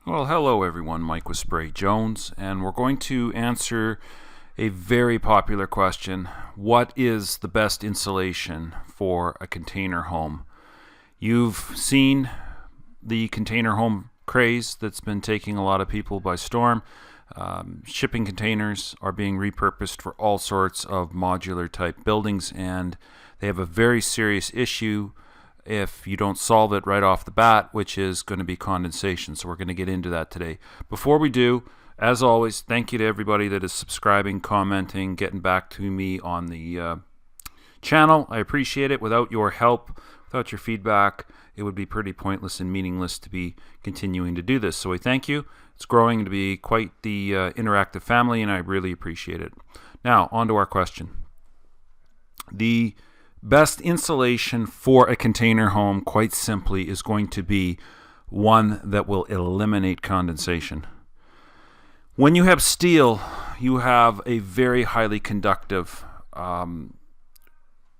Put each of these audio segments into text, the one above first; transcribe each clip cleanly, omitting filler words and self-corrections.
Well, hello everyone, Mike with Spray Jones, and we're going to answer a very popular question. What is the best insulation for a container home? You've seen the container home craze that's been taking a lot of people by storm. Shipping containers are being repurposed for all sorts of modular type buildings, and they have a very serious issue if you don't solve it right off the bat, which is going to be condensation. So we're going to get into that today. Before we do, as always, thank you to everybody that is subscribing, commenting, getting back to me on the channel. I appreciate it. Without your help, without your feedback, it would be pretty pointless and meaningless to be continuing to do this. So we thank you. It's growing to be quite the interactive family, and I really appreciate it. Now, on to our question. The best insulation for a container home, quite simply, is going to be one that will eliminate condensation. When you have steel, you have a very highly conductive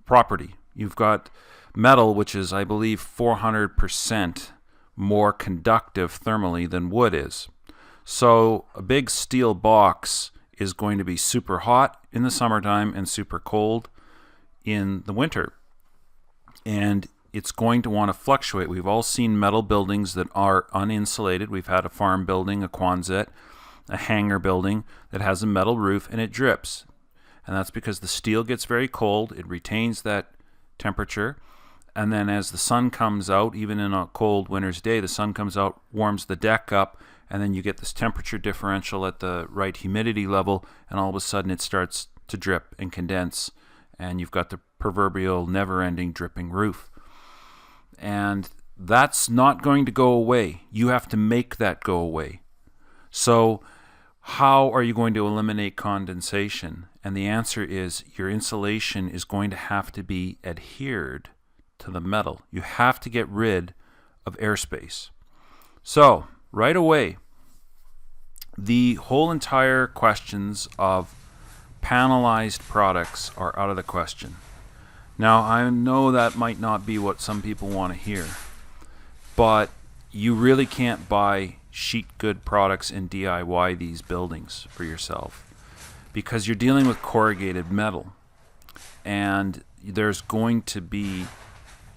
property. You've got metal, which is, I believe, 400% more conductive thermally than wood is. So a big steel box is going to be super hot in the summertime and super cold in the winter, and it's going to want to fluctuate. We've all seen metal buildings that are uninsulated. We've had a farm building, a Quonset, a hangar building that has a metal roof, and it drips, and that's because the steel gets very cold. It retains that temperature, and then as the sun comes out, even in a cold winter's day, the sun comes out, warms the deck up, and then you get this temperature differential at the right humidity level, and all of a sudden it starts to drip and condense, and you've got the proverbial never-ending dripping roof. And that's not going to go away. You have to make that go away. So how are you going to eliminate condensation? And the answer is your insulation is going to have to be adhered to the metal. You have to get rid of airspace. So right away, the whole entire questions of panelized products are out of the question. Now, I know that might not be what some people want to hear, but you really can't buy sheet good products and DIY these buildings for yourself, because you're dealing with corrugated metal, and there's going to be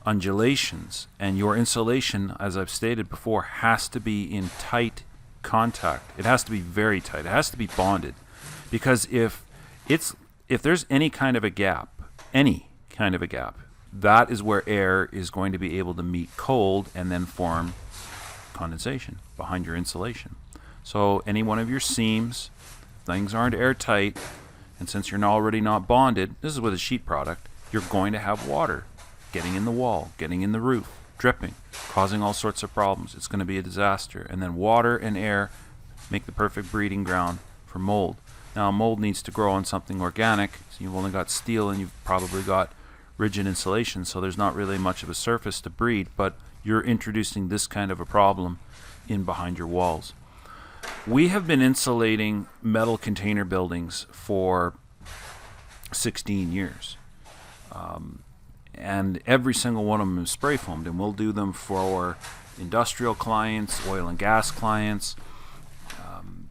undulations, and your insulation, as I've stated before, has to be in tight contact. It has to be very tight. It has to be bonded, because if there's any kind of a gap, that is where air is going to be able to meet cold and then form condensation behind your insulation. So any one of your seams, things aren't airtight, and since you're already not bonded, this is with a sheet product, you're going to have water getting in the wall, getting in the roof, dripping, causing all sorts of problems. It's going to be a disaster. And then water and air make the perfect breeding ground for mold. Now, mold needs to grow on something organic, so you've only got steel and you've probably got rigid insulation, so there's not really much of a surface to breed, but you're introducing this kind of a problem in behind your walls. We have been insulating metal container buildings for 16 years. And every single one of them is spray foamed, and we'll do them for industrial clients, oil and gas clients,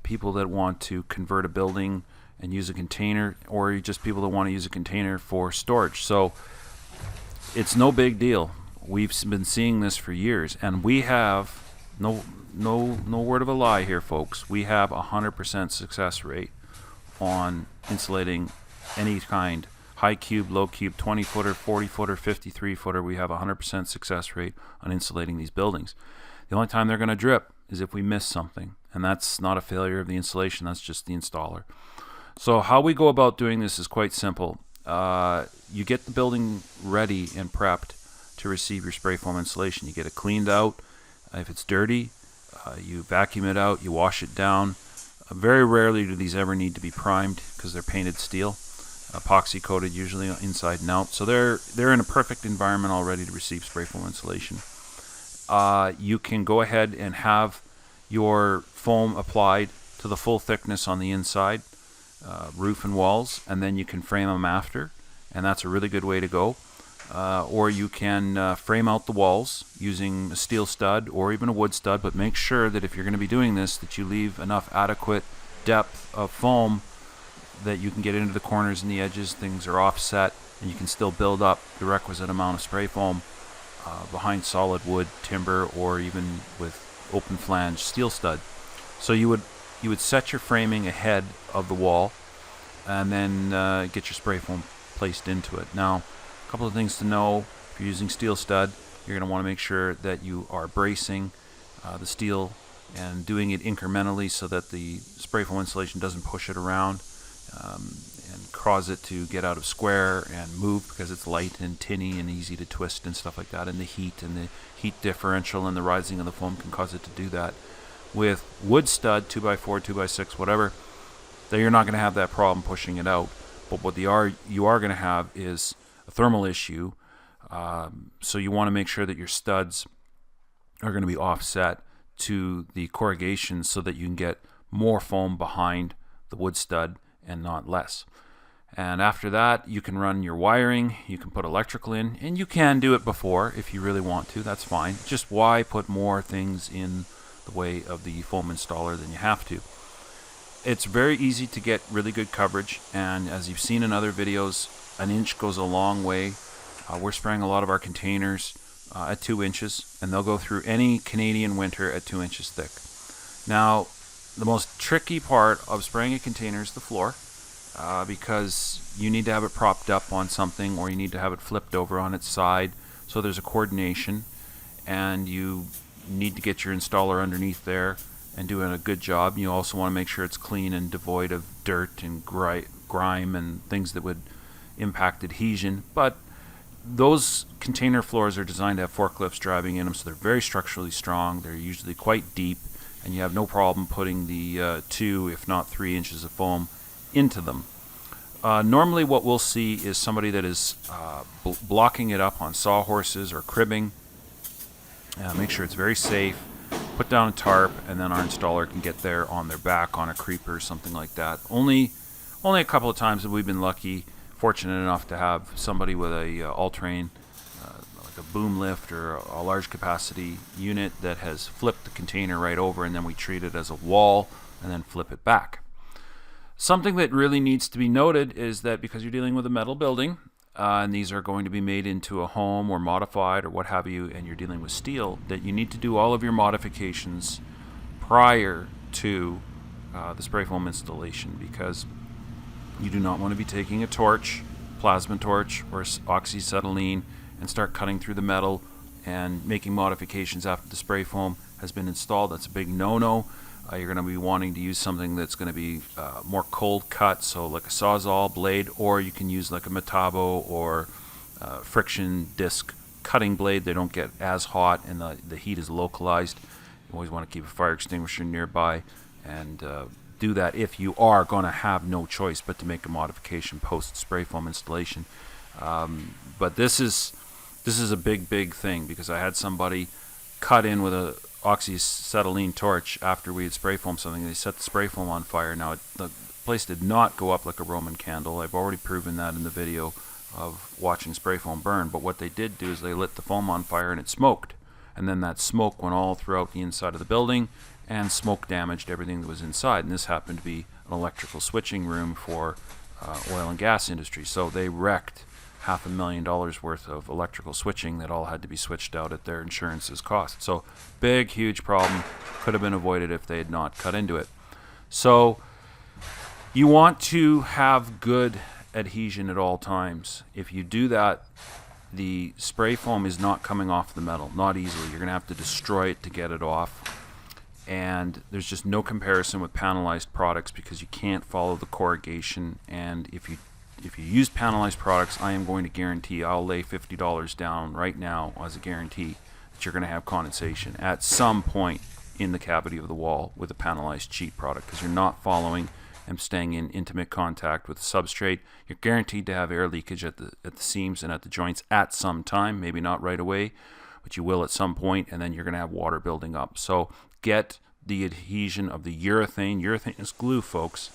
people that want to convert a building and use a container, or just people that want to use a container for storage. So it's no big deal. We've been seeing this for years, and we have no word of a lie here, folks. We have 100% success rate on insulating any kind, high cube, low cube, 20 footer, 40 footer, 53 footer. We have 100% success rate on insulating these buildings. The only time they're going to drip is if we miss something, and that's not a failure of the installation, that's just the installer. So how we go about doing this is quite simple. You get the building ready and prepped to receive your spray foam insulation. You get it cleaned out. If it's dirty, you vacuum it out, you wash it down. Very rarely do these ever need to be primed because they're painted steel, epoxy coated usually inside and out. So they're in a perfect environment already to receive spray foam insulation. You can go ahead and have your foam applied to the full thickness on the inside, roof and walls, and then you can frame them after, and that's a really good way to go. or you can frame out the walls using a steel stud or even a wood stud, but make sure that if you're going to be doing this, that you leave enough adequate depth of foam that you can get into the corners and the edges. Things are offset, and you can still build up the requisite amount of spray foam behind solid wood, timber, or even with open flange steel stud. So you would set your framing ahead of the wall, and then get your spray foam placed into it. Now, a couple of things to know: if you're using steel stud, you're going to want to make sure that you are bracing the steel and doing it incrementally so that the spray foam insulation doesn't push it around and cause it to get out of square and move, because it's light and tinny and easy to twist and stuff like that, and the heat differential and the rising of the foam can cause it to do that. With wood stud, 2x4, 2x6, whatever, that you're not going to have that problem pushing it out. But what you are going to have is a thermal issue. So you want to make sure that your studs are going to be offset to the corrugation so that you can get more foam behind the wood stud and not less. And after that, you can run your wiring, you can put electrical in, and you can do it before if you really want to. That's fine. Just why put more things in the way of the foam installer than you have to? It's very easy to get really good coverage, and as you've seen in other videos, an inch goes a long way. We're spraying a lot of our containers at 2 inches, and they'll go through any Canadian winter at 2 inches thick. Now, the most tricky part of spraying a container is the floor, because you need to have it propped up on something, or you need to have it flipped over on its side, so there's a coordination, and you need to get your installer underneath there and doing a good job. You also want to make sure it's clean and devoid of dirt and grime and things that would impact adhesion. But those container floors are designed to have forklifts driving in them, so they're very structurally strong. They're usually quite deep, and you have no problem putting the 2, if not 3 inches of foam into them. Normally what we'll see is somebody that is blocking it up on sawhorses or cribbing. Make sure it's very safe. Put down a tarp, and then our installer can get there on their back on a creeper or something like that. Only a couple of times have we been fortunate enough to have somebody with a all-terrain, like a boom lift or a large capacity unit that has flipped the container right over, and then we treat it as a wall and then flip it back. Something that really needs to be noted is that because you're dealing with a metal building, and these are going to be made into a home or modified or what have you, and you're dealing with steel, that you need to do all of your modifications prior to the spray foam installation, because you do not want to be taking a torch, plasma torch, or oxyacetylene and start cutting through the metal and making modifications after the spray foam has been installed. That's a big no-no. You're going to be wanting to use something that's going to be more cold cut, so like a Sawzall blade, or you can use like a Metabo or friction disc cutting blade. They don't get as hot, and the heat is localized. You always want to keep a fire extinguisher nearby, and do that if you are going to have no choice but to make a modification post spray foam installation. But this is a big thing, because I had somebody cut in with a oxyacetylene torch after we had spray foamed something. They set the spray foam on fire. Now the place did not go up like a Roman candle. I've already proven that in the video of watching spray foam burn. But what they did do is they lit the foam on fire and it smoked, and then that smoke went all throughout the inside of the building, and smoke damaged everything that was inside. And this happened to be an electrical switching room for oil and gas industry, so they wrecked $500,000 worth of electrical switching that all had to be switched out at their insurance's cost. So big, huge problem. Could have been avoided if they had not cut into it. So you want to have good adhesion at all times. If you do that, the spray foam is not coming off the metal, not easily. You're going to have to destroy it to get it off. And there's just no comparison with panelized products, because you can't follow the corrugation. And if you use panelized products, I am going to guarantee, I'll lay $50 down right now as a guarantee, that you're going to have condensation at some point in the cavity of the wall with a panelized sheet product, because you're not following and staying in intimate contact with the substrate. You're guaranteed to have air leakage at the seams and at the joints at some time, maybe not right away, but you will at some point, and then you're going to have water building up. So get the adhesion of the urethane. Urethane is glue, folks.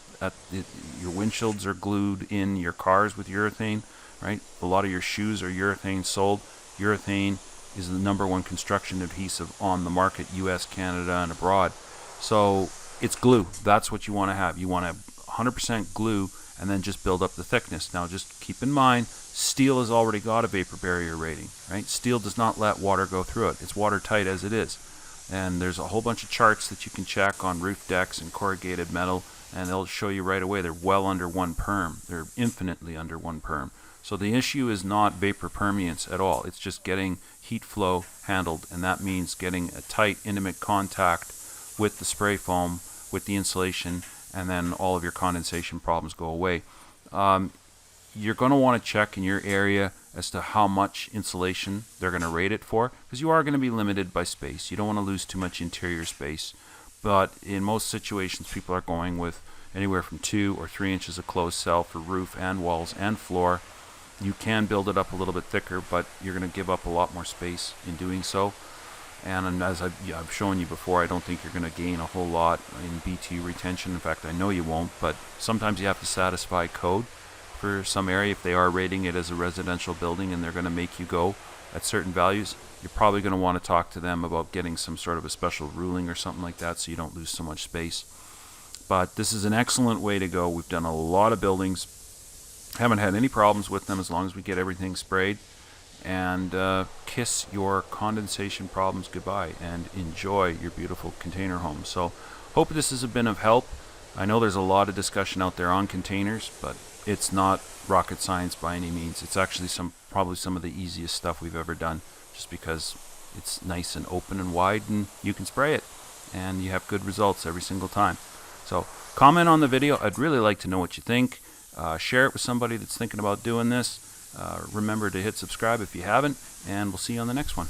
Your windshields are glued in your cars with urethane. right? A lot of your shoes are urethane soled. Urethane is the #1 construction adhesive on the market, US, Canada, and abroad. So it's glue. That's what you want to have. You want to have 100% glue and then just build up the thickness. Now just keep in mind, steel has already got a vapor barrier rating, right? Steel does not let water go through it. It's watertight as it is. And there's a whole bunch of charts that you can check on roof decks and corrugated metal, and they'll show you right away they're well under 1 perm. They're infinitely under 1 perm. So the issue is not vapor permeance at all. It's just getting heat flow handled, and that means getting a tight, intimate contact with the spray foam, with the insulation, and then all of your condensation problems go away. You're going to want to check in your area as to how much insulation they're going to rate it for, because you are going to be limited by space. You don't want to lose too much interior space. But in most situations, people are going with anywhere from 2 or 3 inches of closed cell for roof and walls and floor. You can build it up a little bit thicker, but you're going to give up a lot more space in doing so. And as I've shown you before, I don't think you're going to gain a whole lot in BTU retention. In fact, I know you won't, but sometimes you have to satisfy code for some area. If they are rating it as a residential building and they're going to make you go at certain values, you're probably going to want to talk to them about getting some sort of a special ruling or something like that so you don't lose so much space. But this is an excellent way to go. We've done a lot of buildings, haven't had any problems with them as long as we get everything sprayed. And kiss your condensation problems goodbye and enjoy your beautiful container home. So hope this has been of help. I know there's a lot of discussion out there on containers, but it's not rocket science by any means. It's actually probably some of the easiest stuff we've ever done, just because it's nice and open and wide and you can spray it and you have good results every single time. So comment on the video. I'd really like to know what you think. Share it with somebody that's thinking about doing this. Remember to hit subscribe if you haven't, and we'll see you on the next one.